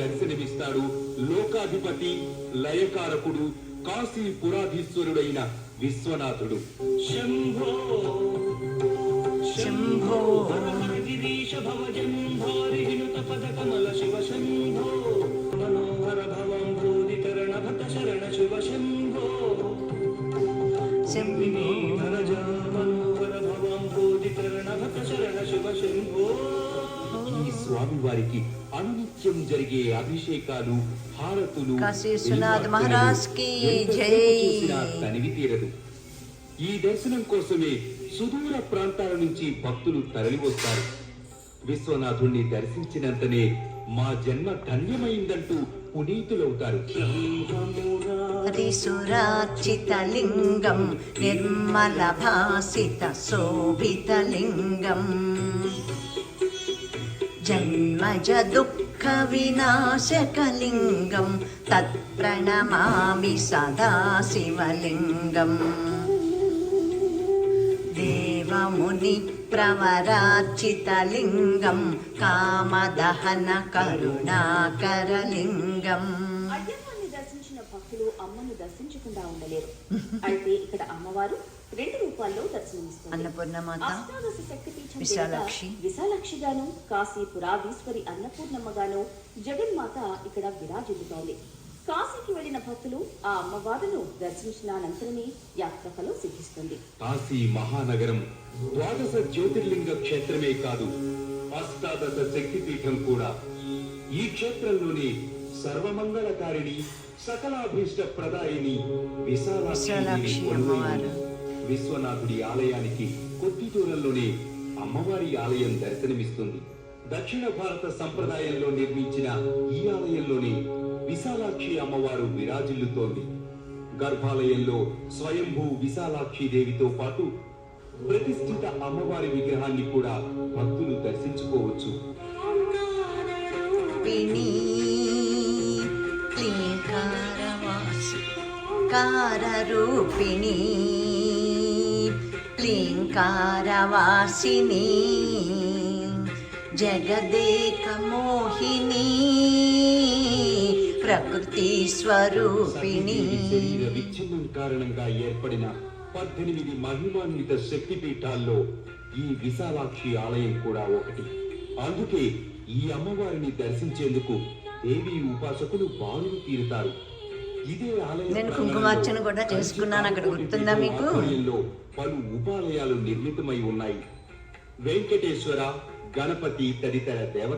దర్శనమిస్తాడు లోకాధిపతి లయకారకుడు కాశీపురాధీశ్వరుడైన విశ్వనాథుడు. శంభో శంభో గిరీశ భవజంభోరిహినుత పద కమల శివ శంభో మనోహర భవం భూదికరణ భట శరణ శివ శంభో శంభో ధరజ మనోహర భవం భూదికరణ భట శరణ శివ శంభో. ఈ స్వామి వారికి అనునిత్యం జరిగే అభిషేకాలు హారతులు కాశీ విశ్వనాథ్ మహారాజ్ కి జై. తనివి తీరదు. ఈ దర్శనం కోసమే సుదూర ప్రాంతాల నుంచి భక్తులు తరలివస్తారు. విశ్వనాథుణ్ణి దర్శించినంతనే మా జన్మ ధన్యమైందంటూ పునీతులవుతారు. హరిసురార్చితలింగం నిర్మల భాసిత శోభితలింగం జన్మజ దుఃఖ వినాశకలింగం తత్ప్రణమామి సదా శివలింగం. దేవముని ప్రవరార్చితలింగం కామదహన కరుణాకరలింగం. అయ్యవారిని దర్శించిన భక్తులు అమ్మను దర్శించకుండా ఉండలేరు. అయితే ఇక్కడ అమ్మవారు 2 రూపాల్లో దర్శనమిస్తుంది. అన్నపూర్ణమాత, అష్టాదశ శక్తిపీఠం విశాలాక్షి, విశాలాక్షిగాను, కాశీపురాధీశ్వరి అన్నపూర్ణమ్మగాను జగన్మాత ఇక్కడ విరాజిల్లుతోంది. కాశీకి వెళ్లిన భక్తులు ఆ అమ్మవారును దర్శించిన అనంతరమే యాత్రఫలో సిద్ధిస్తుంది. కాశీ మహానగరం ద్వాదశ జ్యోతిర్లింగ క్షేత్రమే కాదు, అష్టాదశ శక్తిపీఠం కూడా. ఈ క్షేత్రంలోని సర్వమంగళకారిణి సకలాభీష్ట ప్రదాయిని విశాలాక్షి అమ్మవారు. విశ్వనాథుడి ఆలయానికి కొద్ది దూరంలోనే అమ్మవారి ఆలయం దర్శనమిస్తుంది. దక్షిణ భారత సంప్రదాయంలో నిర్మించిన ఈ ఆలయంలోనే విశాలాక్షి అమ్మవారు విరాజిల్లుతోంది. గర్భాలయంలో స్వయంభూ విశాలాక్షి దేవితో పాటు ప్రతిష్ఠిత అమ్మవారి విగ్రహాన్ని కూడా భక్తులు దర్శించుకోవచ్చు. కారరూపిణి క్లీంకారవాసిని జగదేక మోహిని ప్రకృతి స్వరూపిణి. శరీర విచ్ఛిన్నం కారణంగా ఏర్పడిన 18 మహిమాన్విత శక్తిపీఠాల్లో ఈ విశాలాక్షి ఆలయం కూడా ఒకటి. అందుకే ఈ అమ్మవారిని దర్శించేందుకు దేవి ఉపాసకులు బారులు తీరుతారు. ఇదే ఆలయం నేను కుంకుమార్చన కూడా చేసుకున్నాను. అక్కడ గుర్తుందా మీకు? పలు ఉపాలయాలు నిర్మితమై ఉన్నాయి. వెంకటేశ్వర, గణపతి తదితర దేవత